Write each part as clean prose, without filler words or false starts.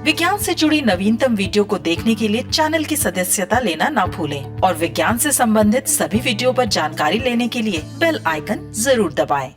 विज्ञान से जुड़ी नवीनतम वीडियो को देखने के लिए चैनल की सदस्यता लेना ना भूलें और विज्ञान से संबंधित सभी वीडियो पर जानकारी लेने के लिए बेल आइकन जरूर दबाएं।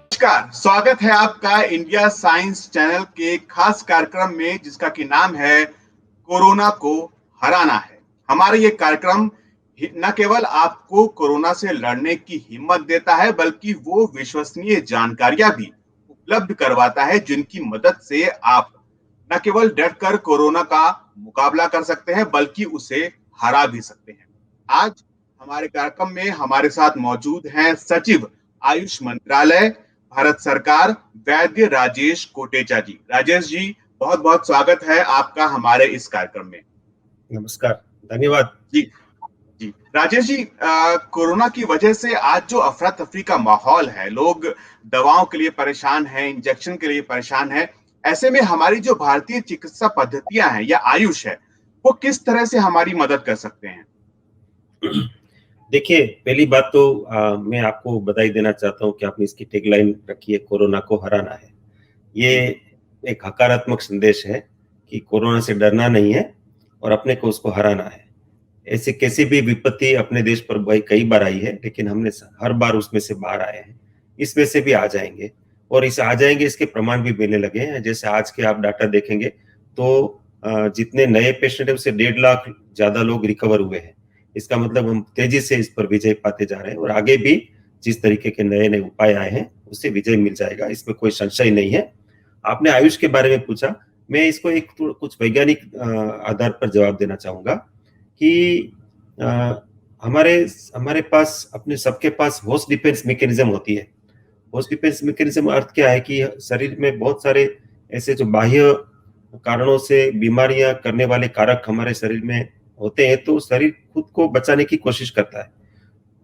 नमस्कार, स्वागत है आपका इंडिया साइंस चैनल के खास कार्यक्रम में जिसका कि नाम है कोरोना को हराना है। हमारा ये कार्यक्रम न केवल आपको कोरोना से लड़ने की हिम्मत देता है बल्कि वो विश्वसनीय जानकारियां भी उपलब्ध करवाता है जिनकी मदद से आप न केवल डटकर कोरोना का मुकाबला कर सकते हैं बल्कि उसे हरा भी सकते हैं। आज हमारे कार्यक्रम में हमारे साथ मौजूद हैं सचिव आयुष मंत्रालय भारत सरकार वैद्य राजेश कोटेचा जी। राजेश जी, बहुत बहुत स्वागत है आपका हमारे इस कार्यक्रम में। नमस्कार, धन्यवाद जी। जी राजेश जी, कोरोना की वजह से आज जो अफरा तफरी का माहौल है, लोग दवाओं के लिए परेशान हैं, इंजेक्शन के लिए परेशान हैं, ऐसे में हमारी जो भारतीय चिकित्सा पद्धतियां हैं या आयुष है, वो किस तरह से हमारी मदद कर सकते हैं? देखिए, पहली बात तो मैं आपको बधाई देना चाहता हूँ कि आपने इसकी टैगलाइन रखी है, कोरोना को हराना है। ये एक हकारात्मक संदेश है कि कोरोना से डरना नहीं है और अपने को उसको हराना है। ऐसी कैसी भी विपत्ति अपने देश पर भाई कई बार आई है, लेकिन हमने हर बार उसमें से बाहर आए हैं। इसमें से भी आ जाएंगे और इस आ जाएंगे इसके प्रमाण भी मिलने लगे हैं। जैसे आज के आप डाटा देखेंगे तो जितने नए पेशेंट है उससे 1.5 लाख ज्यादा लोग रिकवर हुए हैं। इसका मतलब हम तेजी से इस पर विजय पाते जा रहे हैं और आगे भी जिस तरीके के नए नए उपाय आए हैं उससे विजय मिल जाएगा, इसमें कोई संशय नहीं है। आपने आयुष के बारे में पूछा, मैं इसको एक कुछ वैज्ञानिक आधार पर जवाब देना चाहूंगा कि हमारे पास अपने सबके पास होस्ट डिफेंस मैकेनिज्म होती है। होस्ट डिफेंस मैकेनिज्म अर्थ क्या है कि शरीर में बहुत सारे ऐसे जो बाह्य कारणों से बीमारियां करने वाले कारक हमारे शरीर में होते हैं, तो शरीर खुद को बचाने की कोशिश करता है।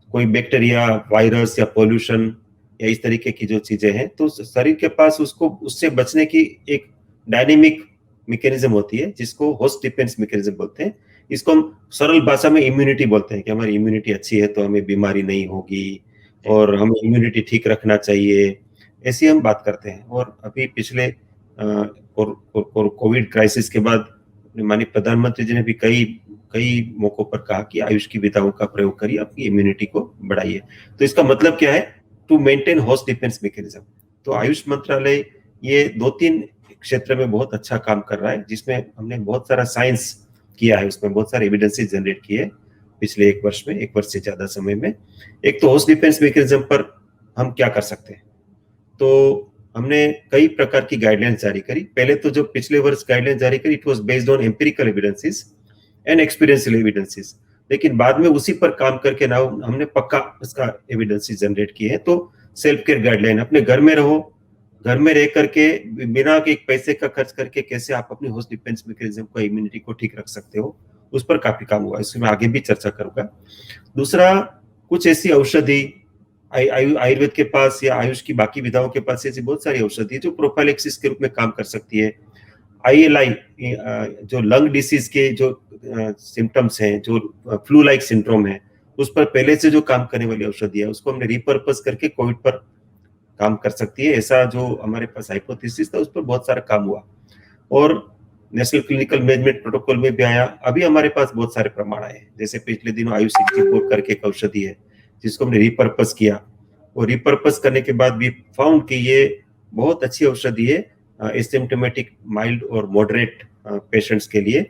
कोई बैक्टीरिया, वायरस या पोल्यूशन या इस तरीके की जो चीजें हैं, तो शरीर के पास उसको उससे बचने की एक डायनेमिक मैकेनिज्म होती है जिसको होस्ट डिफेंस मैकेनिज्म बोलते हैं। इसको हम सरल भाषा में इम्यूनिटी बोलते हैं कि हमारी इम्यूनिटी अच्छी है तो हमें बीमारी नहीं होगी और हमें इम्यूनिटी ठीक रखना चाहिए, ऐसी हम बात करते हैं। और अभी पिछले कोविड क्राइसिस के बाद माननीय प्रधानमंत्री जी ने भी कई मौकों पर कहा कि आयुष की विधाओं का प्रयोग करिए, अपनी इम्यूनिटी को बढ़ाइए। तो इसका मतलब क्या है? To maintain host defence mechanism. तो आयुष मंत्रालय ये 2-3 क्षेत्र में बहुत अच्छा काम कर रहा है, जिसमें हमने बहुत सारा साइंस किया है, उसमें बहुत सारे एविडेंसेस जनरेट किए पिछले 1 वर्ष में, 1 वर्ष से ज्यादा समय में। एक तो होस्ट डिफेंस मैकेनिज्म पर हम क्या कर सकते हैं, तो हमने कई प्रकार की गाइडलाइंस जारी करी। पहले तो जो पिछले वर्ष गाइडलाइंस जारी करी, it was based on empirical evidences and experiential evidences, लेकिन बाद में उसी पर काम करके ना हमने पक्का उसका एविडेंसेस जनरेट किए हैं। तो सेल्फ केयर गाइडलाइन, अपने घर में रहो, घर में रह करके बिना एक पैसे का खर्च करके कैसे आप अपनी होस्ट डिफेंस मैकेनिज्म को, इम्यूनिटी को ठीक रख सकते हो, उस पर काफी काम हुआ। इसमें आगे भी चर्चा करूंगा। दूसरा, कुछ ऐसी औषधि आयुर्वेद के पास या आयुष की बाकी विधाओं के पास ऐसी बहुत सारी औषधि है जो प्रोफाइलेक्सिस के रूप में काम कर सकती है। ILI जो लंग डिसीज के जो सिम्टम्स हैं, जो फ्लू लाइक सिंड्रोम है, उस पर पहले से जो काम करने वाली औषधि है उसको हमने रिपर्पस करके कोविड पर काम कर सकती है। ऐसा जो हमारे पास हाइपोथेसिस था उस पर बहुत सारा काम हुआ और नेशनल क्लिनिकल मैनेजमेंट प्रोटोकॉल में भी आया। अभी हमारे पास बहुत सारे प्रमाण आए, जैसे पिछले दिनों आयुष 64 करके एक औषधि है जिसको हमने रिपर्पस किया और रिपर्पस करने के बाद भी फाउंड कि ये बहुत अच्छी औषधि है एसिम्प्टोमेटिक माइल्ड और मॉडरेट पेशेंट्स के लिए,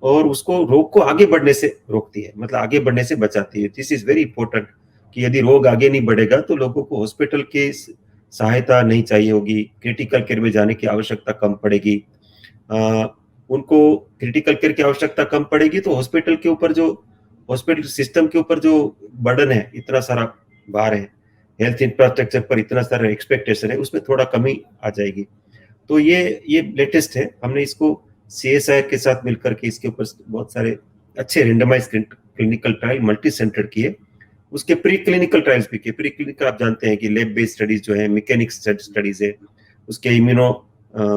और उसको रोग को आगे बढ़ने से रोकती है, मतलब आगे बढ़ने से बचाती है। दिस इज वेरी इंपॉर्टेंट कि यदि रोग आगे नहीं बढ़ेगा तो लोगों को हॉस्पिटल की सहायता नहीं चाहिए होगी, क्रिटिकल केयर में जाने की आवश्यकता कम पड़ेगी। उनको क्रिटिकल केयर की आवश्यकता कम पड़ेगी तो हॉस्पिटल के ऊपर जो हॉस्पिटल सिस्टम के ऊपर जो बर्डन है, इतना सारा भार है, हेल्थ इंफ्रास्ट्रक्चर पर इतना सारा एक्सपेक्टेशन है, उसमें थोड़ा कमी आ जाएगी। तो ये लेटेस्ट है, हमने इसको CSIR के साथ मिलकर के इसके ऊपर बहुत सारे अच्छे randomise clinical trial multi centre किए। उसके प्री क्लिनिकल ट्रायल्स भी किए। प्री क्लिनिकल आप जानते हैं कि लैब बेस्ड स्टडीज जो है, मैकेनिक्स स्टडीज है, उसके इम्यूनो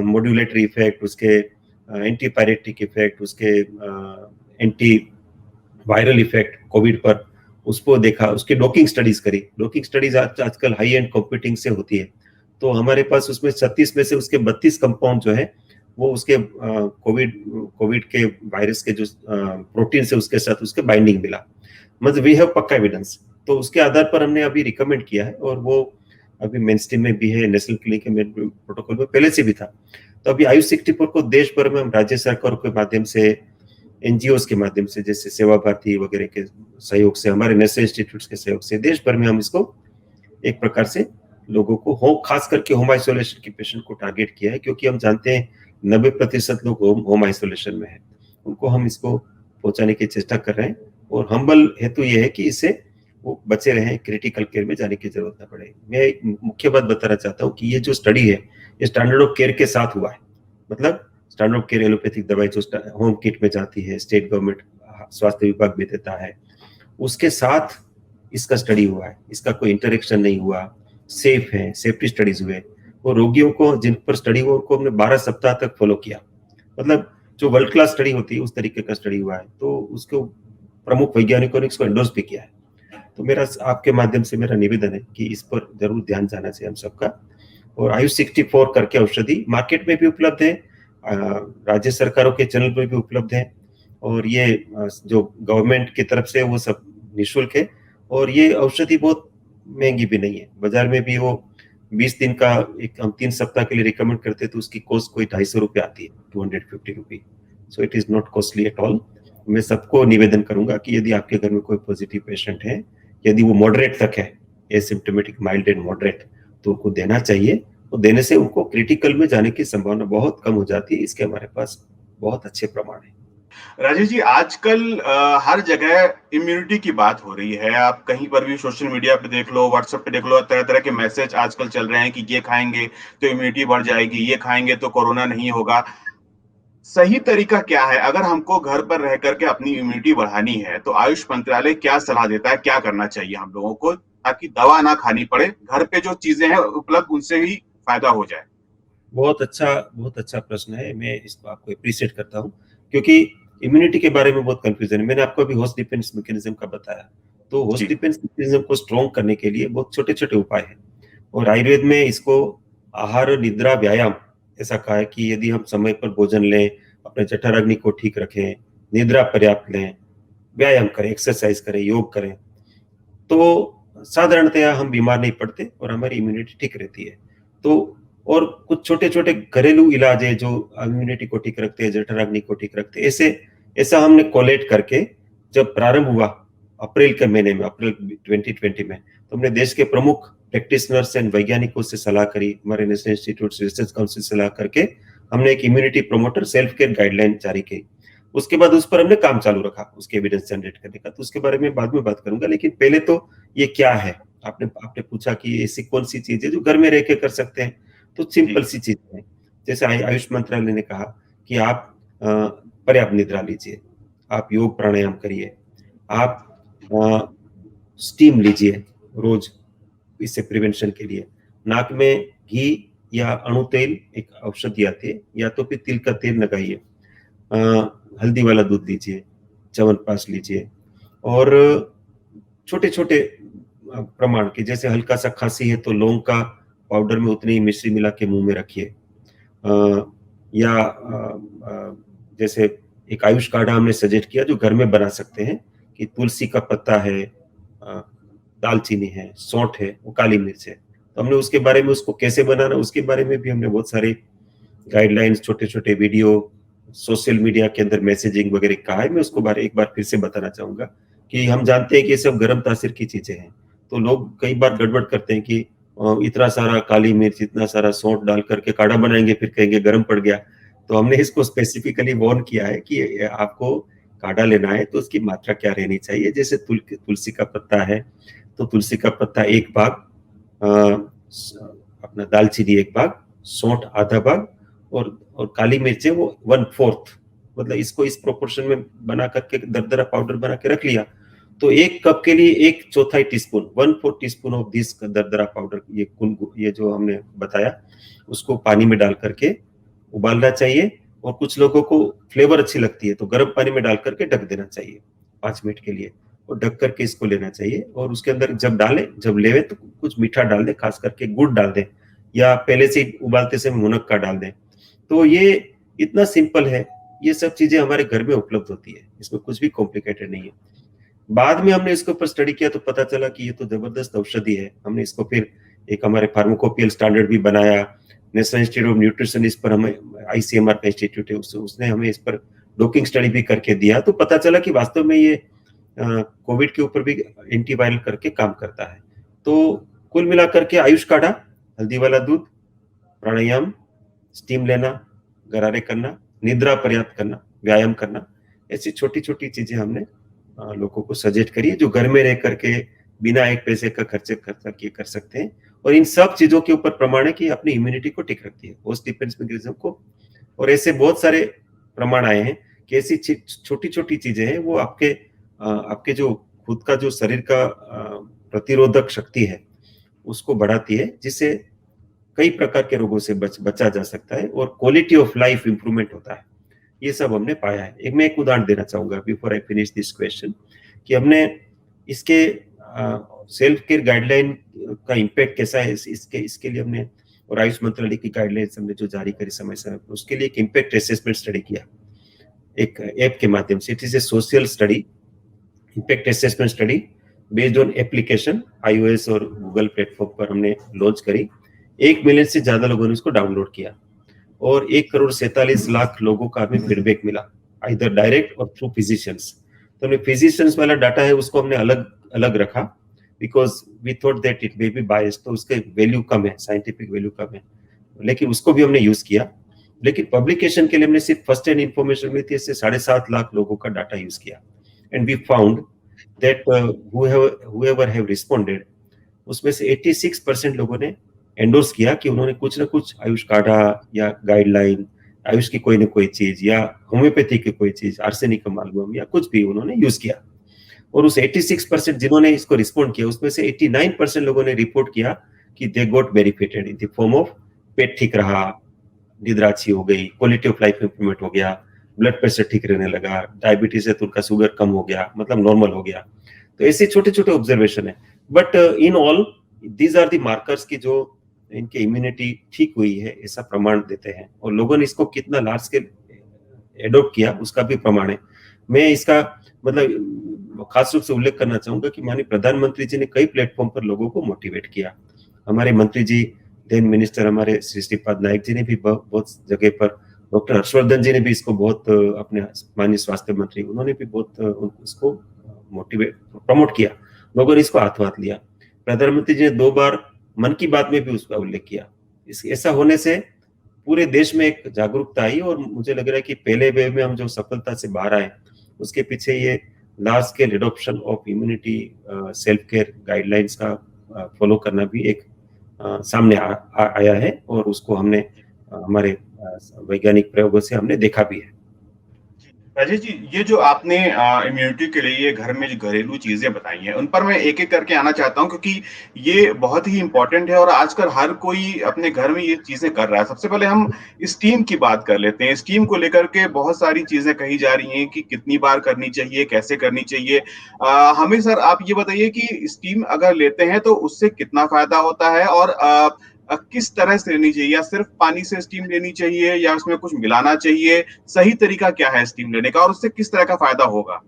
मॉड्यूलेटरी इफेक्ट, उसके एंटीपायरेटिक इफेक्ट, उसके एंटी वायरल इफेक्ट कोविड पर, उसको देखा। उसकी डॉकिंग स्टडीज करी। डॉकिंग स्टडीज आजकल हाई एंड कंप्यूटिंग से होती है, तो हमारे पास उसमें 36 में से उसके 32 कंपाउंड जो है वो उसके कोविड के वायरस के जो प्रोटीन से उसके साथ उसके बाइंडिंग मिला। मतलब वी हैव पक्का एविडेंस। तो उसके आधार पर हमने अभी रिकमेंड किया है, और वो अभी मेन स्ट्रीम में भी है, नेशनल क्लिनिकल प्रोटोकॉल में पहले से भी था। तो अभी आयुष 64 को देश भर में हम राज्य सरकार के माध्यम से, एनजीओ के माध्यम से, जैसे सेवा भारती वगैरह के सहयोग से, हमारे नेशनल इंस्टीट्यूट के सहयोग से देश भर में हम इसको एक प्रकार से लोगों को खास करके होम आइसोलेशन के पेशेंट को टारगेट किया है, क्योंकि हम जानते हैं 90% लोग होम आइसोलेशन में है। उनको हम इसको पहुंचाने की चेष्टा कर रहे हैं, और हम्बल हेतु ये है कि इससे वो बचे रहें, क्रिटिकल केयर में जाने की जरूरत न पड़े। मैं एक मुख्य बात बताना चाहता हूँ कि ये जो स्टडी है ये स्टैंडर्ड ऑफ केयर के साथ हुआ है। मतलब स्टैंडर्ड ऑफ केयर एलोपैथिक दवाई जो होम किट में जाती है, स्टेट गवर्नमेंट स्वास्थ्य विभाग भी देता है, उसके साथ इसका स्टडी हुआ है। इसका कोई इंटरेक्शन नहीं हुआ, सेफ है, सेफ्टी स्टडीज हुए। वो रोगियों को जिन पर स्टडी हुआ उनको हमने 12 सप्ताह तक फॉलो किया। मतलब जो वर्ल्ड क्लास स्टडी होती है उस तरीके का स्टडी हुआ है। तो उसको प्रमुख वैज्ञानिकों ने इसको एंडोर्स भी किया है। तो मेरा आपके माध्यम से मेरा निवेदन है कि इस पर जरूर ध्यान जाना चाहिए हम सबका। और आयुष 64 करके औषधि मार्केट में भी उपलब्ध है, राज्य सरकारों के चैनल पर भी उपलब्ध है, और ये जो गवर्नमेंट की तरफ से वो सब निःशुल्क है। और ये औषधि बहुत महंगी भी नहीं है। बाजार में भी वो 20 दिन का एक हम 3 सप्ताह के लिए रिकमेंड करते हैं, तो उसकी कॉस्ट कोई 250 रुपये आती है, 250 rupee. So it is not costly at all. मैं सबको निवेदन करूंगा कि यदि आपके घर में कोई पॉजिटिव पेशेंट है, यदि वो मॉडरेट तक है, एसिम्प्टोमेटिक, माइल्ड एंड मॉडरेट, तो उनको देना चाहिए। और देने से उनको क्रिटिकल में जाने की संभावना बहुत कम हो जाती है। इसके हमारे पास बहुत अच्छे प्रमाण है। राजेश जी, आजकल हर जगह इम्यूनिटी की बात हो रही है। आप कहीं पर भी सोशल मीडिया पे देख लो, व्हाट्सएप पे देख लो, तरह तरह के मैसेज आजकल चल रहे हैं कि ये खाएंगे तो इम्यूनिटी बढ़ जाएगी, ये खाएंगे तो कोरोना नहीं होगा। सही तरीका क्या है? अगर हमको घर पर रह करके अपनी इम्यूनिटी बढ़ानी है तो आयुष मंत्रालय क्या सलाह देता है, क्या करना चाहिए हम लोगों को, ताकि दवा ना खानी पड़े, घर पे जो चीजें हैं उपलब्ध उनसे ही फायदा हो जाए? बहुत अच्छा प्रश्न है। मैं इसको आपको अप्रिशिएट करता हूँ, क्योंकि इम्यूनिटी के बारे में बहुत कंफ्यूजन है। मैंने आपको अभी होस्ट डिफेंस मैकेनिज्म का बताया। तो होस्ट जी। डिफेंस मैकेनिज्म को स्ट्रॉन्ग करने के लिए बहुत छोटे छोटे उपाय हैं, और आयुर्वेद में इसको आहार, निद्रा, व्यायाम ऐसा कहा है कि यदि हम समय पर भोजन लें, अपने जठराग्नि को ठीक रखें, निद्रा पर्याप्त लें, व्यायाम करें, एक्सरसाइज करें, योग करें, तो साधारणतया हम बीमार नहीं पड़ते और हमारी इम्यूनिटी ठीक रहती है। तो और कुछ छोटे छोटे घरेलू इलाज है जो इम्यूनिटी को ठीक रखते हैं, जठराग्नि को ठीक रखते हैं। ऐसा हमने कोलेट करके जब प्रारंभ हुआ अप्रैल के महीने में, अप्रैल 2020 में, तो हमने देश के प्रमुख प्रैक्टिशनर्स एंड वैज्ञानिकों से सलाह करी, हमारे नेशनल इंस्टीट्यूट रिसर्च काउंसिल से सलाह करके हमने एक immunity promoter self care guideline जारी की। उसके बाद उस पर हमने काम चालू रखा, उसके एविडेंस जनरेट करने का। तो उसके बारे में बाद में बात करूंगा, लेकिन पहले तो ये क्या है, आपने पूछा कि ऐसी कौन सी चीज है जो घर में रह के कर सकते हैं। तो सिंपल सी चीज है, जैसे आयुष मंत्रालय ने कहा कि आप पर्याप्त निद्रा लीजिए, आप योग प्राणायाम करिए, आप स्टीम लीजिए रोज, इससे प्रिवेंशन के लिए। नाक में घी या अणु तेल, एक औषधि आती है, या तो फिर तिल का तेल लगाइए, हल्दी वाला दूध लीजिए, च्यवनप्राश लीजिए, और छोटे छोटे प्रमाण के, जैसे हल्का सा खांसी है तो लौंग का पाउडर में उतनी मिश्री मिला के मुंह में रखिए, या जैसे एक आयुष काढ़ा हमने सजेस्ट किया जो घर में बना सकते हैं, कि तुलसी का पत्ता है, दालचीनी है, सौंठ है, वो काली मिर्च है। तो हमने उसके बारे में, उसको कैसे बनाना उसके बारे में भी हमने बहुत सारे गाइडलाइंस, छोटे छोटे वीडियो, सोशल मीडिया के अंदर मैसेजिंग वगैरह कहा है। मैं उसको एक बार फिर से बताना चाहूंगा कि हम जानते हैं कि ये सब गर्म तासीर की चीजें हैं, तो लोग कई बार गड़बड़ करते हैं कि इतना सारा काली मिर्च, इतना सारा सौंठ डाल करके काढ़ा बनाएंगे, फिर कहेंगे गर्म पड़ गया। तो हमने इसको स्पेसिफिकली वार्न किया है कि आपको काढ़ा लेना है तो उसकी मात्रा क्या रहनी चाहिए। जैसे तुलसी का पत्ता है तो तुलसी का पत्ता 1 भाग, अपना दालचीनी 1 भाग, सौंठ आधा भाग, और काली मिर्च है वो 1/4, मतलब इसको इस प्रोपोर्शन में बना करके दरदरा पाउडर बना के रख लिया। तो 1 कप के लिए 1/4 टीस्पून, 1/4 टीस्पून ऑफ दिस दरदरा पाउडर, ये जो हमने बताया उसको पानी में डाल करके उबालना चाहिए। और कुछ लोगों को फ्लेवर अच्छी लगती है तो गर्म पानी में डाल करके ढक देना चाहिए 5 मिनट के लिए, और ढक करके इसको लेना चाहिए। और उसके अंदर जब लेवे तो कुछ मीठा डाल दे, खास करके गुड़ डाल दे, या पहले से उबालते समय मुनक्का डाल दें। तो ये इतना सिंपल है, ये सब चीजें हमारे घर में उपलब्ध होती है, इसमें कुछ भी कॉम्प्लिकेटेड नहीं है। बाद में हमने इसके ऊपर स्टडी किया तो पता चला कि ये तो जबरदस्त औषधि है। हमने इसको फिर एक हमारे फार्माकोपियल स्टैंडर्ड भी बनाया। नेशनल इंस्टीट्यूट ऑफ न्यूट्रिशन, इस पर हमें ICMR का इंस्टीट्यूट है, उसने हमें इस पर डॉकिंग स्टडी भी करके दिया। तो पता चला कि वास्तव में ये कोविड के ऊपर भी एंटीवायरल करके काम करता है। तो कुल मिलाकर के आयुष काढ़ा, हल्दी वाला दूध, प्राणायाम, स्टीम लेना, गरारे करना, निद्रा पर्याप्त करना, व्यायाम करना, ऐसी छोटी छोटी चीजें हमने लोगों को सजेस्ट करी है जो घर में रह करके बिना एक पैसे का खर्चा किए कर सकते हैं। और इन सब चीजों के ऊपर प्रमाण है कि अपनी इम्यूनिटी को ठीक रखती है, होस्ट डिफेंस मैकेनिज्म को। और ऐसे बहुत सारे प्रमाण आए हैं कि ऐसी छोटी छोटी चीजें हैं वो आपके जो खुद का जो शरीर का प्रतिरोधक शक्ति है उसको बढ़ाती है, जिससे कई प्रकार के रोगों से बचा जा सकता है और क्वालिटी ऑफ लाइफ इंप्रूवमेंट होता है। ये सब हमने पाया है। मैं एक उदाहरण देना चाहूंगा before I finish this question, कि हमने इसके सेल्फ केयर गाइडलाइन का इम्पैक्ट कैसा है इसके लिए हमने, और आयुष मंत्रालय की गाइडलाइंस हमने जो जारी करी समय समय पर, उसके लिए एक इम्पैक्ट असेसमेंट स्टडी किया एक ऐप के माध्यम से। It is a social study, impact assessment study based on application, iOS और गूगल प्लेटफॉर्म पर हमने लॉन्च करी। 1 मिलियन से ज्यादा लोगों ने उसको डाउनलोड किया और 1,47,00,000 लोगों का हमें फीडबैक मिला, आइदर डायरेक्ट और थ्रू फिजिशियंस। तो हमने फिजिशियंस वाला डाटा है उसको हमने अलग अलग रखा, because we thought that it may be biased, तो उसके वैल्यू कम है, साइंटिफिक वैल्यू कम है, लेकिन उसको भी हमने यूज किया। लेकिन पब्लिकेशन के लिए हमने सिर्फ फर्स्ट हैंड इंफॉर्मेशन में थी, इससे 7.5 लाख लोगों का डाटा यूज किया। And we found that whoever have responded, उसमें से 86% लोगों ने एंडोर्स किया कि उन्होंने कुछ ना कुछ आयुष काढ़ा या गाइडलाइन, आयुष की कोई ना कोई चीज या होम्योपैथी की कोई चीज, आर्सेनिक अमाल्गम या कुछ भी उन्होंने यूज किया। और उस 86% जिन्होंने इसको रिस्पॉन्ड किया उसमें से 89% लोगों ने रिपोर्ट किया कि they got benefited in the form of पेट ठीक रहा, निद्रा अच्छी हो गई, क्वालिटी ऑफ लाइफ इंप्रूवमेंट हो गया, ब्लड प्रेशर ठीक रहने लगा, डायबिटीज है तो उनका शुगर कम हो गया, मतलब नॉर्मल हो गया। तो ऐसे छोटे छोटे ऑब्जर्वेशन है, but in all these are the markers की जो इनके इम्यूनिटी ठीक हुई है ऐसा प्रमाण देते हैं। और लोगों ने इसको कितना लार्ज स्केल एडॉप्ट किया उसका भी प्रमाण है। मैं इसका मतलब खास रूप से उल्लेख करना चाहूंगा कि माननीय प्रधानमंत्री जी ने कई प्लेटफॉर्म पर लोगों को मोटिवेट किया। हमारे मंत्री जी, देन मिनिस्टर हमारे श्री श्रीपाद नायक जी ने भी बहुत जगह पर, डॉक्टर हर्षवर्धन जी ने भी इसको बहुत, अपने माननीय स्वास्थ्य मंत्री उन्होंने भी बहुत इसको मोटिवेट प्रमोट किया, लोगों ने इसको हाथ लिया। प्रधानमंत्री जी ने 2 बार मन की बात में भी उसका उल्लेख किया। ऐसा होने से पूरे देश में एक जागरूकता आई और मुझे लग रहा है कि पहले वेव में हम जो सफलता से बाहर आए उसके पीछे ये large scale adoption of immunity self care guidelines का फॉलो करना भी एक सामने आया है और उसको हमने हमारे वैज्ञानिक प्रयोगों से हमने देखा भी है। राजेश जी, ये जो आपने इम्यूनिटी के लिए ये घर में जो घरेलू चीजें बताई हैं उन पर मैं एक एक करके आना चाहता हूं, क्योंकि ये बहुत ही इंपॉर्टेंट है और आजकल हर कोई अपने घर में ये चीजें कर रहा है। सबसे पहले हम स्टीम की बात कर लेते हैं। स्टीम को लेकर के बहुत सारी चीजें कही जा रही हैं कि कितनी बार करनी चाहिए, कैसे करनी चाहिए। हमें सर आप ये बताइए कि स्टीम अगर लेते हैं तो उससे कितना फायदा होता है और किस तरह से लेनी चाहिए, या सिर्फ पानी से स्टीम लेनी चाहिए या उसमें कुछ मिलाना चाहिए, सही तरीका क्या है स्टीम लेने का और उससे किस तरह का फायदा होगा?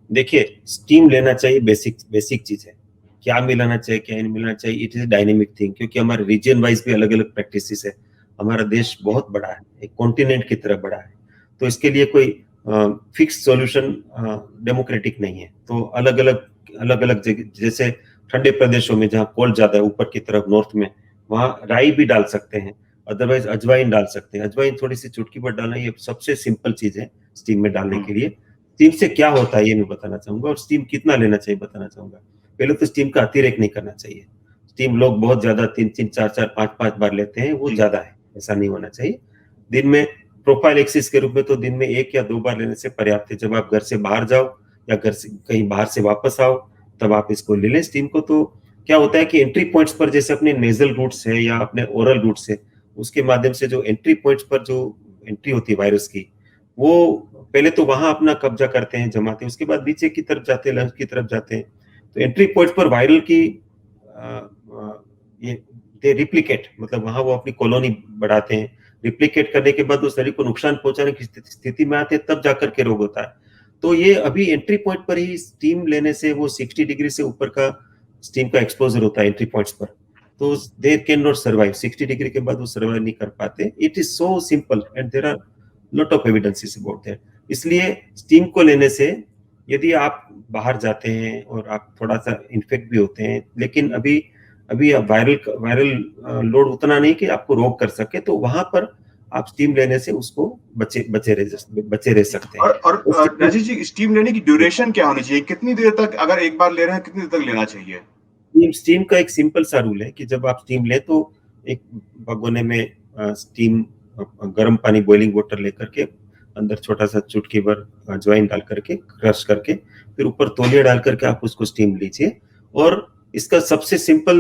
देखिए, स्टीम लेना चाहिए, बेसिक चीज है। क्या मिलाना चाहिए क्या नहीं मिलाना चाहिए, इट इज डायनेमिक थिंग, क्योंकि हमारे रीजन वाइज भी अलग अलग प्रैक्टिसेस है। हमारा देश बहुत बड़ा है, एक कॉन्टिनेंट की तरह बड़ा है, तो इसके लिए कोई फिक्स सॉल्यूशन डेमोक्रेटिक नहीं है। तो अलग अलग जैसे ठंडे प्रदेशों में जहाँ कोल्ड ज्यादा है, ऊपर की तरफ नॉर्थ में, वहां राई भी डाल सकते हैं, अदरवाइज अजवाइन डाल सकते हैं। अजवाइन थोड़ी सी चुटकी भर डालना, ये सबसे सिंपल चीज है स्टीम में डालने के लिए। स्टीम से क्या होता है ये मैं बताना चाहूंगा और स्टीम कितना लेना चाहिए बताना चाहूंगा। पहले तो स्टीम का अतिरेक नहीं करना चाहिए। स्टीम लोग बहुत ज्यादा 3-3, 4-4, 5-5 बार लेते हैं, वो ज्यादा है, ऐसा नहीं होना चाहिए। दिन में प्रोफाइलेक्सिस के रूप में तो दिन में 1 या 2 बार लेने से पर्याप्त है। जब आप घर से बाहर जाओ या घर से कहीं बाहर से वापस आओ तब आप इसको ले लें स्टीम को। तो क्या होता है कि एंट्री पॉइंट्स पर जैसे अपने नेजल रूट्स है या अपने ओरल रूट्स है, उसके माध्यम से जो एंट्री पॉइंट्स पर जो एंट्री होती है वायरस की, वो पहले तो वहां अपना कब्जा करते हैं, जमाते हैं, उसके बाद नीचे की तरफ जाते हैं, लंग्स की तरफ जाते हैं। तो एंट्री पॉइंट पर वायरल की ये दे रिप्लिकेट, मतलब वहां वो अपनी कॉलोनी बढ़ाते हैं। रिप्लिकेट करने के बाद वो शरीर को नुकसान पहुंचाने की स्थिति में आते हैं, तब जाकर के रोग होता है। तो ये अभी एंट्री पॉइंट पर ही स्टीम लेने से वो 60 डिग्री से ऊपर का स्टीम का एक्सपोजर होता है एंट्री पॉइंट्स पर, तो they can not survive. 60 degree के बाद वो सर्वाइव नहीं कर पाते। It is so simple and there are lot of evidences about that. इसलिए स्टीम को लेने से यदि आप बाहर जाते हैं और आप थोड़ा सा इन्फेक्ट भी होते हैं, लेकिन अभी वायरल लोड उतना नहीं कि आपको रोग कर सके, तो वहां पर आप स्टीम लेने से उसको बचे रह सकते हैं। और राजेश जी, स्टीम लेने की ड्यूरेशन क्या होनी चाहिए? कितनी देर तक, अगर एक बार ले रहे हैं, कितनी देर तक लेना चाहिए? स्टीम का एक सिंपल सा रूल है कि जब आप स्टीम लें तो एक भगोने में स्टीम गर्म पानी बॉइलिंग वाटर लेकर के अंदर छोटा सा चुटकी भर अजवाइन डाल करके क्रश करके फिर ऊपर तौलिया डाल करके आप उसको स्टीम लीजिए। और इसका सबसे सिंपल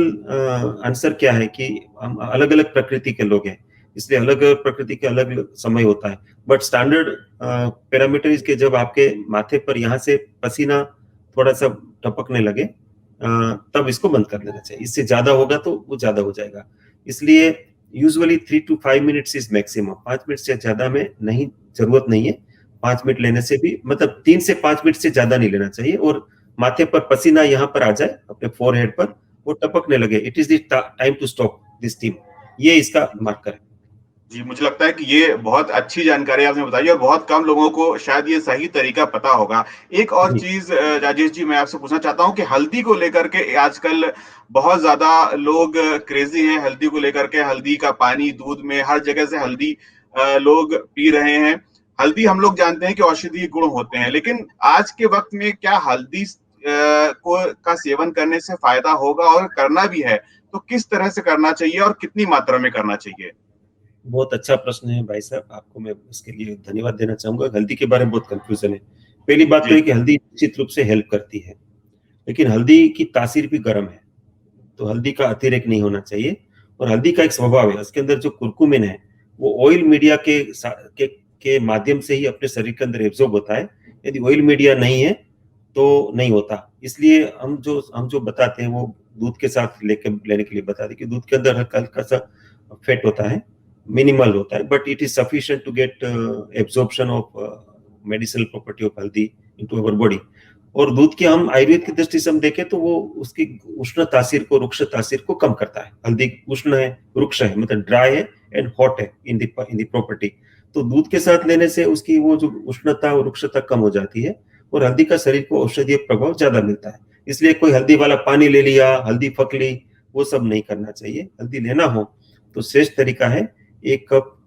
आंसर क्या है कि हम अलग अलग प्रकृति के लोग हैं, इसलिए अलग अलग प्रकृति के अलग अलग समय होता है। बट स्टैंडर्ड पैरामीटर इसके, जब आपके माथे पर यहाँ से पसीना थोड़ा सा टपकने लगे तब इसको बंद कर देना चाहिए। इससे ज्यादा होगा तो वो ज्यादा हो जाएगा। इसलिए usually 3 to 5 minutes is maximum. 5 minute से ज्यादा में नहीं, जरूरत नहीं है। 5 मिनट लेने से भी, मतलब 3 से 5 मिनट से ज्यादा नहीं लेना चाहिए। और माथे पर पसीना यहाँ पर आ जाए, अपने फोरहेड पर वो टपकने लगे, it is the time to stop this steam. ये इसका मार्कर है। जी, मुझे लगता है कि ये बहुत अच्छी जानकारी आपने बताई और बहुत कम लोगों को शायद ये सही तरीका पता होगा। एक और चीज राजेश जी, मैं आपसे पूछना चाहता हूँ कि हल्दी को लेकर के आजकल बहुत ज्यादा लोग क्रेजी हैं। हल्दी को लेकर के, हल्दी का पानी, दूध में, हर जगह से हल्दी लोग पी रहे हैं। हल्दी हम लोग जानते हैं कि औषधीय गुण होते हैं, लेकिन आज के वक्त में क्या हल्दी का सेवन करने से फायदा होगा, और करना भी है तो किस तरह से करना चाहिए और कितनी मात्रा में करना चाहिए? बहुत अच्छा प्रश्न है भाई साहब, आपको मैं इसके लिए धन्यवाद देना चाहूंगा। हल्दी के बारे में बहुत कंफ्यूजन है। पहली बात तो है कि हल्दी निश्चित रूप से हेल्प करती है, लेकिन हल्दी की तासीर भी गर्म है, तो हल्दी का अतिरेक नहीं होना चाहिए। और हल्दी का एक स्वभाव है, उसके अंदर जो कुरकुमिन है वो ऑयल मीडिया के माध्यम से ही अपने शरीर के अंदर एब्जॉर्ब होता है। यदि ऑयल मीडिया नहीं है तो नहीं होता। इसलिए हम जो बताते हैं वो दूध के साथ लेने के लिए बताते हैं कि दूध के अंदर हल्का सा फैट होता है, मिनिमल होता है, but it is sufficient to get absorption of medicinal property of haldi into our body. और दूध के हम आयुर्वेद की दृष्टि से हम देखें तो वो उसकी उष्ण तासीर को, रुक्ष तासीर को कम करता है। हल्दी उष्ण है, रुक्ष है, मतलब ड्राई है एंड हॉट है इन द प्रॉपर्टी। तो दूध के साथ लेने से उसकी वो जो उष्णता और रुक्षता कम हो जाती है और हल्दी का शरीर को औषधीय प्रभाव ज्यादा मिलता है। इसलिए कोई हल्दी वाला पानी ले लिया, हल्दी फक ली, वो सब नहीं करना चाहिए। हल्दी लेना हो तो श्रेष्ठ तरीका है 1 कप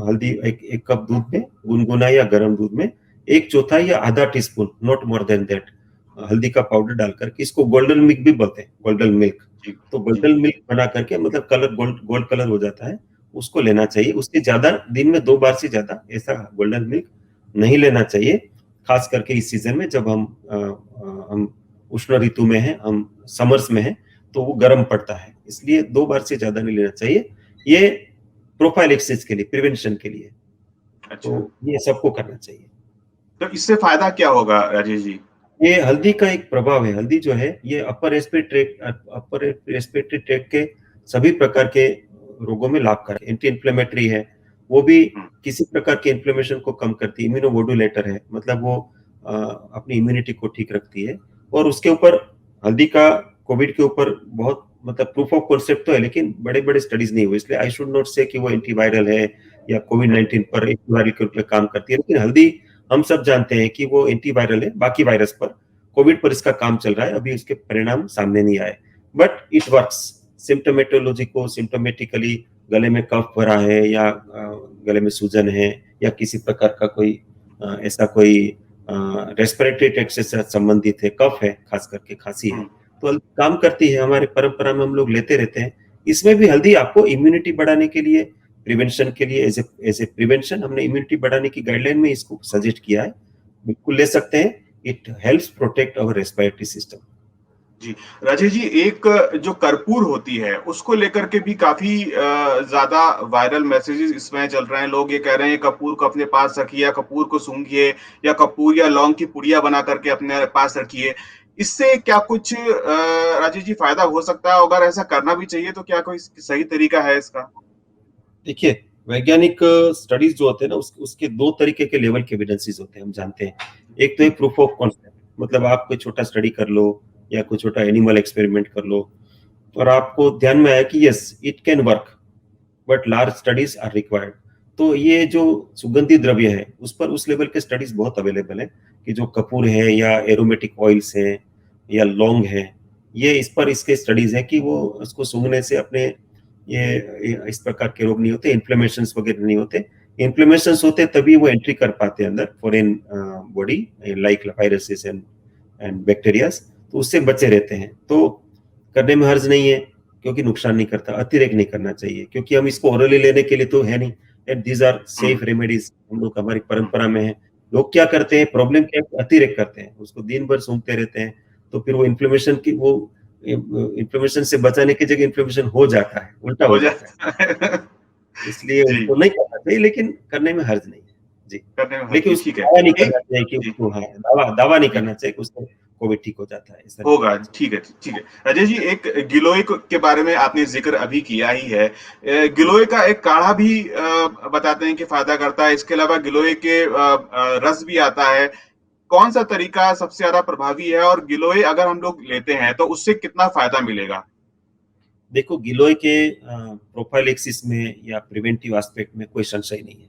हल्दी, एक कप दूध में, गुनगुना या गर्म दूध में 1/4 या आधा teaspoon, not more than that, हल्दी का पाउडर डालकर के, इसको गोल्डन मिल्क भी बोलते हैं, गोल्डन मिल्क। तो गोल्डन मिल्क बना करके, मतलब कलर गोल्ड कलर हो जाता है, उसको लेना चाहिए। उससे ज्यादा, दिन में 2 बार से ज्यादा ऐसा गोल्डन मिल्क नहीं लेना चाहिए, खास करके इस सीजन में जब हम उष्ण ऋतु में हैं, हम समर्स में हैं, तो वो गर्म पड़ता है, इसलिए 2 बार से ज्यादा नहीं लेना चाहिए। ये प्रोफाइलेक्सिस के लिए, प्रिवेंशन के लिए। अच्छा। तो ये सबको करना चाहिए। तो इससे फायदा क्या होगा राजेश जी? ये हल्दी का एक प्रभाव है। हल्दी जो है ये अपर रेस्पिरेटरी ट्रैक्ट के सभी प्रकार के रोगों में लाभकारी, एंटी इन्फ्लेमेटरी है, वो भी किसी प्रकार के इन्फ्लेमेशन को कम करती है, इम्यूनोमोडुलेटर है, मतलब वो अपनी इम्यूनिटी को ठीक रखती है। और उसके ऊपर हल्दी का कोविड के ऊपर बहुत, मतलब प्रूफ ऑफ कॉन्सेप्ट तो है, लेकिन बड़े बड़े स्टडीज नहीं हुए, इसलिए आई शुड नॉट से कि वो एंटीवायरल है या कोविड-19 पर एंटीवायरल के रूप में काम करती है। लेकिन हल्दी हम सब जानते हैं कि वो एंटीवायरल है, बाकी वायरस पर, कोविड पर इसका काम चल रहा है, अभी उसके परिणाम सामने नहीं आए, बट इट वर्क्स। सिम्टोमेटोलॉजी को, सिम्टोमेटिकली गले में कफ भरा है या गले में सूजन है या किसी प्रकार का कोई ऐसा कोई रेस्पिरेटरी ट्रैक्ट से संबंधित है, कफ है, खास करके खांसी है, तो काम करती है। हमारे परंपरा में हम लोग लेते रहते हैं। इसमें भी हल्दी आपको इम्यूनिटी बढ़ाने के लिए प्रिवेंशन के लिए एज ए प्रिवेंशन हमने इम्यूनिटी बढ़ाने की गाइडलाइन में इसको सजेस्ट किया है, बिल्कुल ले सकते हैं। It helps protect our respiratory system. जी राजेश जी, एक जो कर्पूर होती है उसको लेकर के भी काफी ज्यादा वायरल मैसेजेस इसमें चल रहे हैं। लोग ये कह रहे हैं कपूर को अपने पास रखिए, या कपूर को सूंघिए, या कपूर या लौंग की पुड़िया बना करके अपने पास रखिए। इससे क्या कुछ राजेश जी फायदा हो सकता है? अगर ऐसा करना भी चाहिए तो क्या कोई सही तरीका है इसका? देखिए, वैज्ञानिक स्टडीज जो होते हैं ना, उसके दो तरीके के लेवल के एविडेंसेस होते हैं, हम जानते हैं। एक तो है प्रूफ ऑफ कॉन्सेप्ट, मतलब आप कोई छोटा स्टडी कर लो या कोई छोटा एनिमल एक्सपेरिमेंट कर लो और आपको ध्यान में आया कि yes it can work, but large studies are required. तो ये जो सुगंधित द्रव्य है उस पर उस लेवल के स्टडीज बहुत अवेलेबल है कि जो कपूर है या एरोमेटिक ऑयल्स है या लौंग है, ये इस पर इसके स्टडीज है कि वो उसको सूंघने से अपने ये इस प्रकार के रोग नहीं होते, इन्फ्लेमेशन वगैरह नहीं होते। इन्फ्लेमेशन होते तभी वो एंट्री कर पाते हैं अंदर foreign body, like viruses and bacterias, तो उससे बचे रहते हैं। तो करने में हर्ज नहीं है क्योंकि नुकसान नहीं करता। अतिरेक नहीं करना चाहिए क्योंकि हम इसको ओरली लेने के लिए तो है नहीं। And these are safe remedies, हम लोग हमारी परंपरा में है। लोग क्या करते हैं, प्रॉब्लम क्या है, अतिरेक करते हैं, उसको दिन भर सूंघते रहते हैं, तो फिर वो इन्फ्लेमेशन से बचाने की जगह इन्फ्लेमेशन हो जाता है, उल्टा हो जाता है। इसलिए जी, उसको नहीं करना चाहिए, लेकिन करने में हर्ज नहीं है। जी, करने में लेकिन हाँ, उसको ठीक है। दावा नहीं एक करना चाहिए कि जी, उसको, हाँ, दावा नहीं ठीक करना चाहिए कि उससे कोविड ठीक हो जाता है, ऐसा नहीं होगा। करना चाहिए। ठीक है, ठीक है। राजेश जी, एक गिलोय के बारे में आपने जिक्र अभी किया ही है। गिलोय का एक काढ़ा भी बताते हैं कि फायदा करता है। इसके अलावा गिलोय के रस भी आता है। कौन सा तरीका सबसे ज्यादा प्रभावी है, और गिलोय अगर हम लोग लेते हैं तो उससे कितना फायदा मिलेगा? देखो, गिलोय के प्रोफाइलेक्सिस में या प्रिवेंटिव एस्पेक्ट में कोई संशय नहीं है।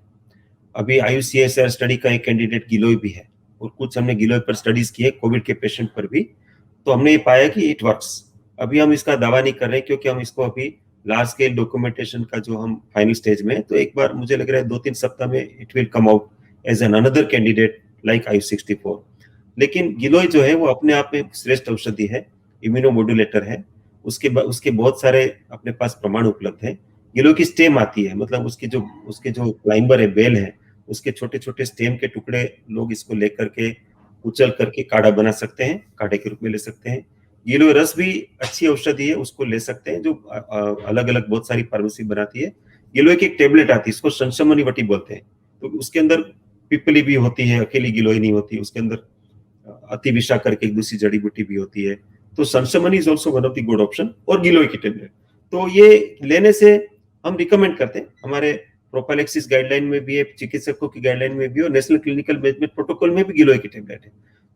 अभी IUCSR स्टडी का एक कैंडिडेट गिलोय भी है, और कुछ हमने गिलोय पर स्टडीज की है कोविड के पेशेंट पर भी, तो हमने ये पाया कि इट वर्क्स। अभी हम इसका दावा नहीं कर रहे क्योंकि हम इसको अभी लार्ज स्केल डॉक्यूमेंटेशन का जो हम फाइनल स्टेज में है, तो एक बार मुझे लग रहा है 2-3 सप्ताह में it will come out as an another candidate like IU64। लेकिन गिलोय जो है वो अपने आप में श्रेष्ठ औषधि है, इम्यूनोमोड्यूलेटर है। उसके बहुत सारे अपने पास प्रमाण उपलब्ध है। गिलोय की स्टेम आती है, मतलब उसके जो क्लाइंबर है, बेल है, उसके छोटे छोटे स्टेम के टुकड़े लोग इसको लेकर के कुचल करके काढ़ा बना सकते हैं, काढ़े के रूप में ले सकते हैं। गिलोय रस भी अच्छी औषधि है, उसको ले सकते हैं, जो अलग अलग बहुत सारी फार्मेसी बनाती है। गिलोय की एक टेबलेट आती है, इसको संशमनी वटी बोलते हैं, तो उसके अंदर पिपली भी होती है, अकेली गिलोय नहीं होती, उसके अंदर अतिविषा करके एक दूसरी जड़ी बूटी भी होती है। तो Sanshamani is also one of the good option, और गिलोय की टेबलेट। तो ये लेने से हम रिकमेंड करते हैं, हमारे प्रोफाइलेक्सिस गाइडलाइन में भी है, चिकित्सकों की गाइडलाइन में भी, और नेशनल क्लिनिकल मैनेजमेंट प्रोटोकॉल में भी गिलोय की टेबलेट है।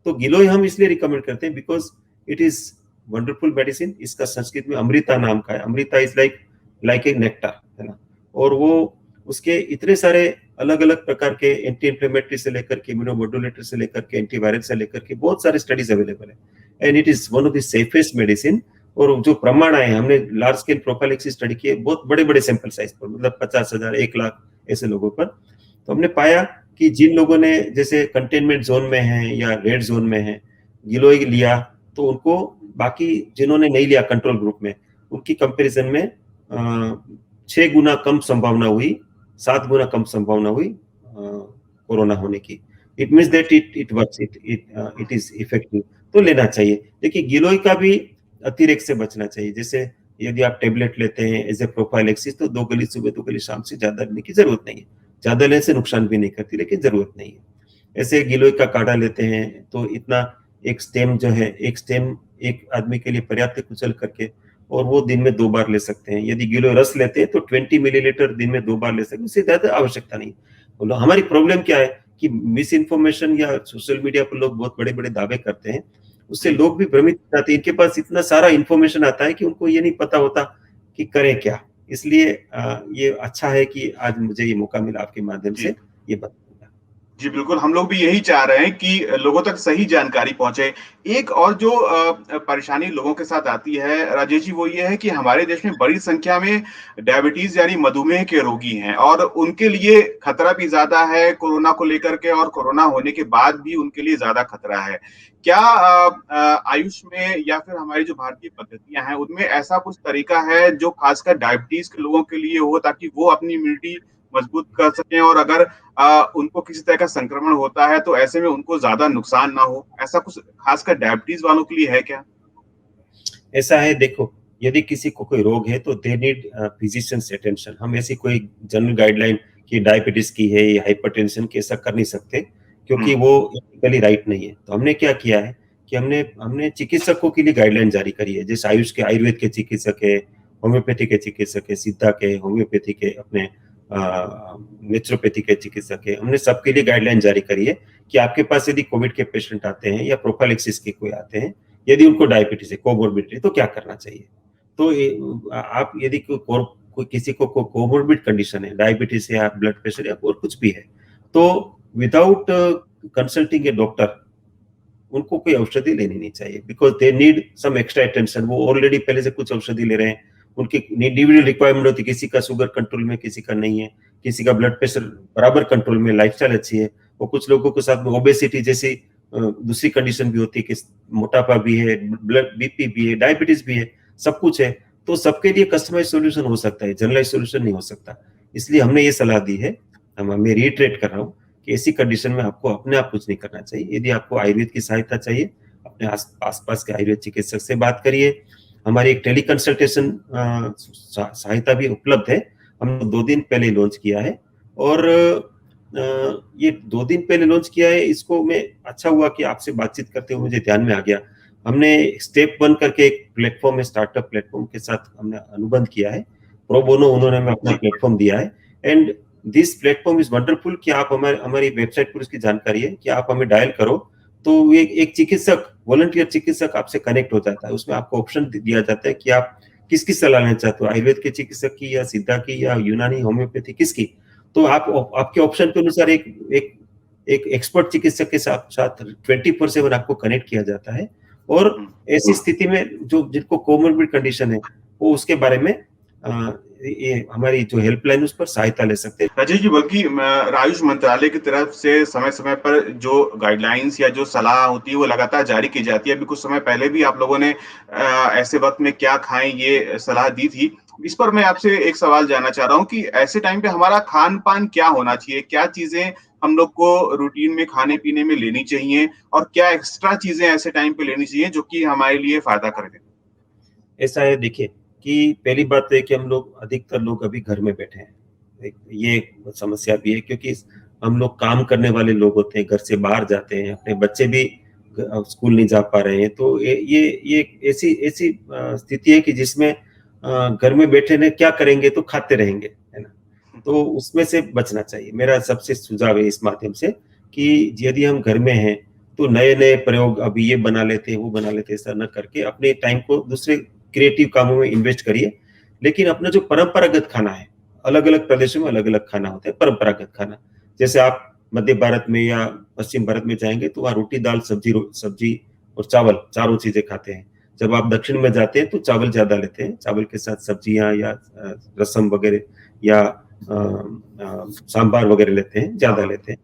तो गिलोय हम इसलिए रिकमेंड करते हैं because it is wonderful medicine. इसका संस्कृत में अमृता नाम का है। Amrita is like a nectar, है ना। और वो उसके इतने सारे अलग अलग प्रकार के एंटी इंफ्लेमेटरी से लेकर के इम्यूनोमोड्यूलेटर से लेकर के एंटीवायरल से लेकर के बहुत सारे स्टडीज अवेलेबल है, and it is one of the safest medicine. और जो प्रमाण आए, हमने लार्ज स्केल प्रोफाइलेक्सिस स्टडी किए बहुत बड़े बड़े सैंपल साइज पर, मतलब 50,000 1 लाख ऐसे लोगों पर। तो हमने पाया कि जिन लोगों ने जैसे कंटेनमेंट जोन में है या रेड जोन में है, गिलोय लिया, तो उनको बाकी जिन्होंने नहीं लिया कंट्रोल ग्रुप में, उनकी कंपैरिजन में 6 गुना कम संभावना हुई, 7 गुना कम संभावना हुई कोरोना होने की। It means that it works, it is effective. तो लेना चाहिए। देखिए, गिलोय का भी अतिरेक से बचना चाहिए। जैसे यदि आप टेबलेट लेते हैं एज ए प्रोफाइलेक्सिस, तो 2 गली सुबह 2 गली शाम से ज्यादा लेने की जरूरत नहीं है। ज्यादा लेने से नुकसान भी नहीं करती, लेकिन जरूरत नहीं है। ऐसे गिलोय का काढ़ा लेते हैं तो इतना एक स्टेम जो है, एक स्टेम एक आदमी के लिए पर्याप्त है कुचल करके, और वो दिन में 2 बार ले सकते हैं। यदि गिलोय रस लेते हैं तो 20 मिलीलीटर दिन में 2 बार ले सकते हैं, उससे ज्यादा आवश्यकता नहीं। बोलो, हमारी प्रॉब्लम क्या है कि मिस इन्फॉर्मेशन या सोशल मीडिया पर लोग बहुत बड़े बड़े दावे करते हैं, उससे लोग भी भ्रमित हो जाते हैं। इनके पास इतना सारा इन्फॉर्मेशन आता है कि उनको ये नहीं पता होता कि करें क्या। इसलिए ये अच्छा है कि आज मुझे ये मौका मिला आपके माध्यम जी से ये बताने का। जी, बिल्कुल, हम लोग भी यही चाह रहे हैं कि लोगों तक सही जानकारी पहुँचे। एक और जो परेशानी लोगों के साथ आती है राजेश जी, वो ये है कि हमारे देश में बड़ी संख्या में डायबिटीज़ यानी मधुमेह के रोगी हैं और उनके लिए खतरा भी ज़्यादा है कोरोना को लेकर के, और कोरोना होने के बाद भी उनके लिए ज़्यादा खतरा है। क्या आयुष में या फिर हमारी जो भारतीय पद्धतियाँ हैं, उनमें ऐसा कुछ तरीका है जो खासकर डायबिटीज़ के लोगों के लिए हो, ताकि वो अपनी इम्यूनिटी मजबूत कर सकें, और अगर उनको किसी तरह का संक्रमण होता है तो ऐसे में उनको ज्यादा नुकसान ना हो, ऐसा कुछ खासकर डायबिटीज वालों के लिए है क्या? ऐसा है, देखो, यदि किसी को कोई रोग है तो दे नीड फिजिशियंस अटेंशन। हम ऐसी कोई जनरल गाइडलाइन कि डायबिटीज की है या हाइपरटेंशन की ऐसा कर नहीं सकते, क्योंकि हम्म। वो इथिकली राइट नहीं है। तो हमने क्या किया है कि हमने हमने चिकित्सकों के लिए गाइडलाइन जारी करी है। जैसे आयुष के आयुर्वेद के चिकित्सक है, होम्योपैथी के चिकित्सक है, सिद्धा के, होम्योपैथी के, अपने नेचुरोपैथी के चिकित्सक है, हमने सबके लिए गाइडलाइन जारी करी है कि आपके पास यदि कोविड के पेशेंट आते हैं या प्रोफाइलेक्सिस के कोई आते हैं, यदि उनको डायबिटीज है, कोमोर्बिडिटी, तो क्या करना चाहिए। तो आप यदि कोई किसी को कोमोर्बिड कंडीशन है, डायबिटीज है या ब्लड प्रेशर या और कुछ भी है, तो विदाउट कंसल्टिंग ए डॉक्टर उनको कोई औषधि लेनी नहीं चाहिए, because they need some extra attention. वो ऑलरेडी पहले से कुछ औषधि ले रहे हैं, उनकी इंडिविजुअल रिक्वायरमेंट होती है। किसी का शुगर कंट्रोल में, किसी का नहीं है, किसी का ब्लड प्रेशर बराबर कंट्रोल में, लाइफस्टाइल अच्छी है। और कुछ लोगों के साथ में ओबेसिटी जैसी दूसरी कंडीशन भी होती है कि मोटापा भी है, ब्लड बीपी भी है, डायबिटीज भी है, सब कुछ है। तो सबके लिए कस्टमाइज सॉल्यूशन हो सकता है, जनरलाइज सॉल्यूशन नहीं हो सकता। इसलिए हमने ये सलाह दी है, मैं रिट्रेट कर रहा हूँ कि ऐसी कंडीशन में आपको अपने आप कुछ नहीं करना चाहिए। यदि आपको आयुर्वेद की सहायता चाहिए, अपने आसपास के आयुर्वेद चिकित्सक से बात करिए। हमारी एक टेली कंसल्टेशन सहायता भी उपलब्ध है, हमने 2 दिन पहले लॉन्च किया है। और ये 2 दिन पहले लॉन्च किया है, इसको मैं अच्छा हुआ कि आपसे बातचीत करते हुए मुझे ध्यान में आ गया। हमने स्टेप 1 करके एक प्लेटफॉर्म है, स्टार्टअप प्लेटफॉर्म के साथ हमने अनुबंध किया है। प्रो बोनो उन्होंने हमें अपना प्लेटफॉर्म दिया है, and this platform is wonderful कि आप हमारी वेबसाइट पर उसकी जानकारी है कि आप हमें डायल करो तो एक चिकित्सक, वॉलंटियर चिकित्सक आपसे कनेक्ट हो जाता है। उसमें आपको ऑप्शन दिया जाता है कि आप किसकी सलाह लेना चाहते हो, आयुर्वेद के चिकित्सक की या सिद्धा की या यूनानी होम्योपैथी, किसकी। तो आप आपके ऑप्शन के अनुसार एक एक्सपर्ट चिकित्सक के साथ साथ 24/7 आपको कनेक्ट किया जाता है। और ऐसी स्थिति में जो जिनको कोमोर्बिड कंडीशन है, वो उसके बारे में ये हमारी जो हेल्पलाइन उस पर सहायता ले सकते हैं। राजेश जी, बल्कि आयुष मंत्रालय की तरफ से समय समय पर जो गाइडलाइंस या जो सलाह होती है वो लगातार जारी की जाती है। अभी कुछ समय पहले भी आप लोगों ने ऐसे वक्त में क्या खाएं ये सलाह दी थी। इस पर मैं आपसे एक सवाल जानना चाह रहा हूँ कि ऐसे टाइम पे हमारा खान पान क्या होना चाहिए, क्या चीजें हम लोग को रूटीन में खाने पीने में लेनी चाहिए, और क्या एक्स्ट्रा चीजें ऐसे टाइम पे लेनी चाहिए जो कि हमारे लिए फायदा करें। ऐसा है, देखिए, कि पहली बात है कि हम लोग अधिकतर लोग अभी घर में बैठे हैं। ये समस्या भी है, क्योंकि हम लोग काम करने वाले लोग होते हैं, घर से बाहर जाते हैं, अपने बच्चे भी स्कूल नहीं जा पा रहे हैं। तो ये ऐसी ऐसी स्थिति है कि जिसमें घर में बैठे ने क्या करेंगे, तो खाते रहेंगे, है ना। तो उसमें से बचना चाहिए। मेरा सबसे सुझाव है इस माध्यम से कि यदि हम घर में हैं तो नए नए प्रयोग, अभी ये बना लेते हैं, वो बना लेते हैं, ऐसा न करके अपने टाइम को दूसरे क्रिएटिव कामों में इन्वेस्ट करिए। लेकिन अपना जो परंपरागत खाना है, अलग अलग प्रदेशों में अलग अलग खाना होता है, परंपरागत खाना। जैसे आप मध्य भारत में या पश्चिम भारत में जाएंगे तो वहाँ रोटी दाल सब्जी सब्जी और चावल, चारों चीजें खाते हैं। जब आप दक्षिण में जाते हैं तो चावल ज्यादा लेते हैं, चावल के साथ सब्जियां या रसम वगैरह या सांबार वगैरह लेते हैं, ज्यादा लेते हैं।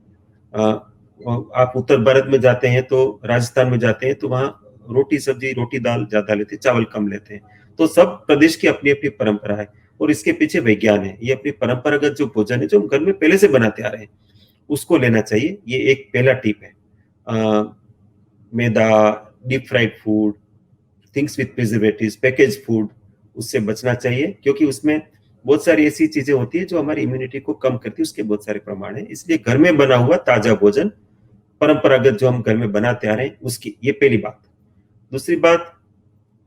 आप उत्तर भारत में जाते हैं तो राजस्थान में जाते हैं तो वहाँ रोटी सब्जी, रोटी दाल ज्यादा लेते हैं, चावल कम लेते हैं। तो सब प्रदेश की अपनी अपनी परंपरा है और इसके पीछे विज्ञान है। ये अपनी परंपरागत जो भोजन है, जो हम घर में पहले से बनाते आ रहे हैं, उसको लेना चाहिए। ये एक पहला टिप है। मैदा, deep fried food, things with preservatives, package food, उससे बचना चाहिए, क्योंकि उसमें बहुत सारी ऐसी चीजें होती है जो हमारी इम्यूनिटी को कम करती है। उसके बहुत सारे प्रमाण है। इसलिए घर में बना हुआ ताजा भोजन, परंपरागत जो हम घर में बनाते आ रहे हैं, उसकी, ये पहली बात। दूसरी बात,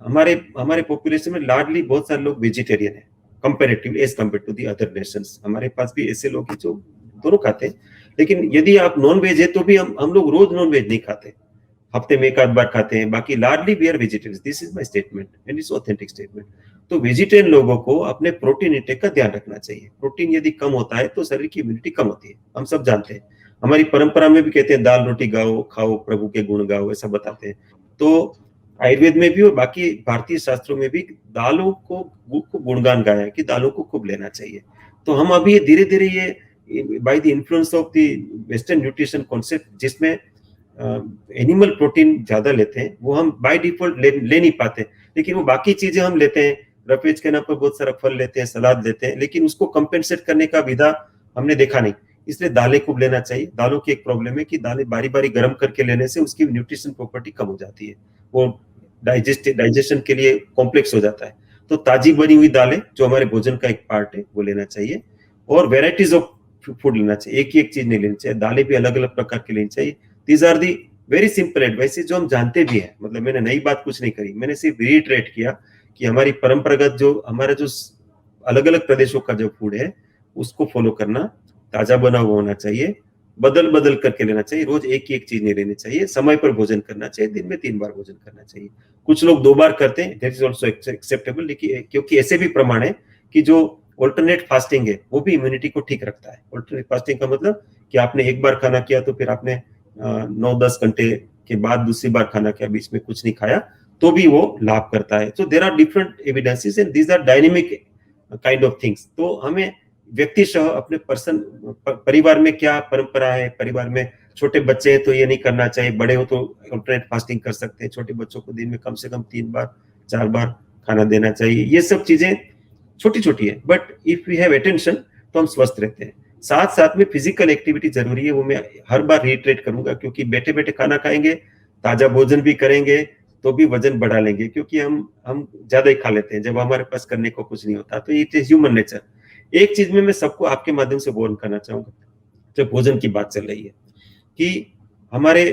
हमारे हमारे पॉपुलेशन में लार्जली बहुत सारे लोग वेजिटेरियन है, comparatively as compare to the other nations. हमारे पास भी ऐसे लोग हैं जो दोनों खाते हैं। लेकिन यदि आप नॉन वेज है तो भी हम लोग रोज नॉन वेज नहीं खाते, हफ्ते में एक आध बार खाते हैं। बाकी largely we are vegetarians. This is my statement and it's authentic statement. तो वेजिटेरियन लोगों को अपने प्रोटीन इंटेक का ध्यान रखना चाहिए। प्रोटीन यदि कम होता है तो शरीर की इम्यूनिटी कम होती है, हम सब जानते हैं। हमारी परंपरा में भी कहते हैं दाल रोटी गाओ खाओ प्रभु के गुण गाओ, ऐसा बताते हैं। तो आयुर्वेद में भी और बाकी भारतीय शास्त्रों में भी दालों को गुणगान गाया है कि दालों को खूब लेना चाहिए। तो हम अभी धीरे धीरे ये by the influence of the western nutrition concept, जिसमें एनिमल प्रोटीन ज्यादा लेते हैं, वो हम बाय डिफॉल्ट ले नहीं पाते, लेकिन वो बाकी चीजें हम लेते हैं। रफेज के नाम पर बहुत सारा फल लेते हैं, सलाद लेते हैं, लेकिन उसको कंपेंसेट करने का विधा हमने देखा नहीं। इसलिए दालें खूब लेना चाहिए। दालों की एक प्रॉब्लम है कि दालें बारी बारी गर्म करके लेने से उसकी न्यूट्रिशन प्रॉपर्टी कम हो जाती है, वो डाइजेशन के लिए कॉम्प्लेक्स हो जाता है। तो ताजी बनी हुई दालें जो हमारे भोजन का एक पार्ट है वो लेना चाहिए, और वेराइटीज ऑफ फूड लेना चाहिए। एक ही एक चीज नहीं लेनी चाहिए, दालें भी अलग अलग प्रकार की लेनी चाहिए। These are the very simple advice जो हम जानते भी हैं, मतलब मैंने नई बात कुछ नहीं करी, मैंने सिर्फ रीट्रेट किया कि हमारी परंपरागत जो हमारा जो अलग अलग प्रदेशों का जो फूड है उसको फॉलो करना, ताजा बना हुआ होना चाहिए, बदल बदल करके लेना चाहिए, रोज एक ही एक चीज नहीं लेनी चाहिए, समय पर भोजन करना चाहिए, दिन में 3 बार भोजन करना चाहिए। कुछ लोग 2 बार करते हैं, दैट इज आल्सो एक्सेप्टेबल, लेकिन क्योंकि ऐसे भी प्रमाण है कि जो ऑल्टरनेट फास्टिंग है वो भी इम्यूनिटी को ठीक रखता है। ऑल्टरनेट फास्टिंग का मतलब कि आपने एक बार खाना किया तो फिर आपने 9-10 घंटे के बाद दूसरी बार खाना किया, बीच में कुछ नहीं खाया, तो भी वो लाभ करता है। So there are different evidences and these are dynamic kind of things. तो हमें व्यक्तिशः अपने परिवार में क्या परंपरा है, परिवार में छोटे बच्चे हैं तो ये नहीं करना चाहिए, बड़े हो तो ऑल्टरनेट फास्टिंग कर सकते हैं, छोटे बच्चों को दिन में कम से कम 3 बार 4 बार खाना देना चाहिए। ये सब चीजें छोटी छोटी है, but if we have attention तो हम स्वस्थ रहते हैं। साथ साथ में फिजिकल एक्टिविटी जरूरी है, वो मैं हर बार रिट्रेट करूंगा, क्योंकि बैठे बैठे खाना खाएंगे, ताजा भोजन भी करेंगे तो भी वजन बढ़ा लेंगे, क्योंकि हम ज्यादा ही खा लेते हैं जब हमारे पास करने को कुछ नहीं होता। तो इट इज ह्यूमन नेचर। एक चीज में मैं सबको आपके माध्यम से वार्न करना चाहूंगा, जब भोजन की बात चल रही है, कि हमारे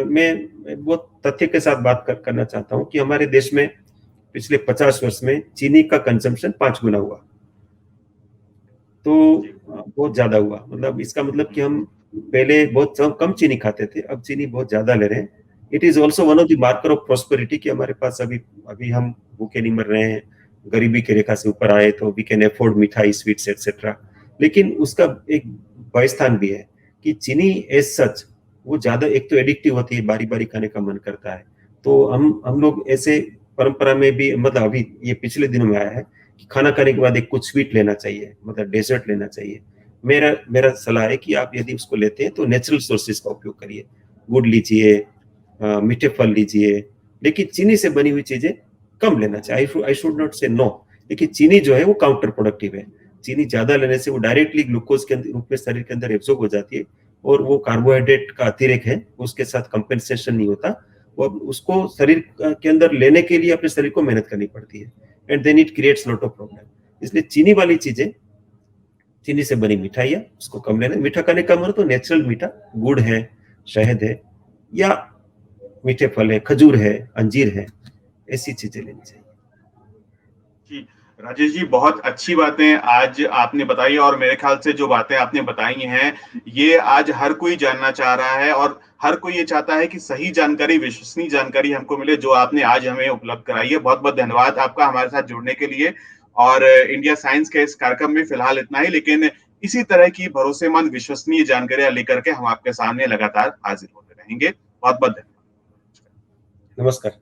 मैं बहुत तथ्य के साथ बात करना चाहता हूं कि हमारे देश में पिछले 50 वर्ष में चीनी का कंजम्पशन 5 गुना हुआ। तो बहुत ज्यादा हुआ, मतलब इसका मतलब कि हम पहले बहुत कम चीनी खाते थे, अब चीनी बहुत ज्यादा ले रहे हैं। It is also one of the marker of prosperity कि हमारे पास अभी हम भूखे नहीं मर रहे हैं, गरीबी की रेखा से ऊपर आए तो वी कैन अफोर्ड मिठाई, स्वीट्स एटसेट्रा। लेकिन उसका एक भयस्थान भी है कि चीनी एज सच वो ज्यादा, एक तो एडिक्टिव होती है, बारी बारी खाने का मन करता है। तो हम लोग ऐसे परंपरा में भी, मतलब अभी ये पिछले दिनों में आया है कि खाना खाने के बाद एक कुछ स्वीट लेना चाहिए, मतलब डेजर्ट लेना चाहिए। मेरा सलाह है कि आप यदि उसको लेते हैं तो नेचुरल सोर्सेज का उपयोग करिए, गुड़ लीजिए, मीठे फल लीजिए, लेकिन चीनी से बनी हुई चीजें कम लेना चाहिए। आई शुड नॉट से नो, लेकिन चीनी जो है वो काउंटर प्रोडक्टिव है। चीनी ज्यादा लेने से वो डायरेक्टली ग्लूकोज के रूप में शरीर के अंदर एब्जॉर्ब हो जाती है, और वो कार्बोहाइड्रेट का अतिरेक है, उसके साथ कंपेंसेशन नहीं होता, वो उसको शरीर के अंदर लेने के लिए अपने शरीर को मेहनत करनी पड़ती है, and then it creates lot of problem. इसलिए चीनी वाली चीजें, चीनी से बनी मिठाइयाँ उसको कम लेना। मीठा खाने का मन तो नेचुरल मीठा, गुड़ है, शहद है, या मीठे फल है, खजूर है, अंजीर है, ऐसी चीजें लेनी चाहिए। जी राजेश जी, बहुत अच्छी बातें आज आपने बताई, और मेरे ख्याल से जो बातें आपने बताई हैं ये आज हर कोई जानना चाह रहा है, और हर कोई ये चाहता है कि सही जानकारी, विश्वसनीय जानकारी हमको मिले, जो आपने आज हमें उपलब्ध कराई है। बहुत बहुत धन्यवाद आपका हमारे साथ जुड़ने के लिए। और इंडिया साइंस के इस कार्यक्रम में फिलहाल इतना ही, लेकिन इसी तरह की भरोसेमंद विश्वसनीय जानकारियां लेकर के हम आपके सामने लगातार हाजिर होते रहेंगे। बहुत बहुत धन्यवाद। नमस्कार।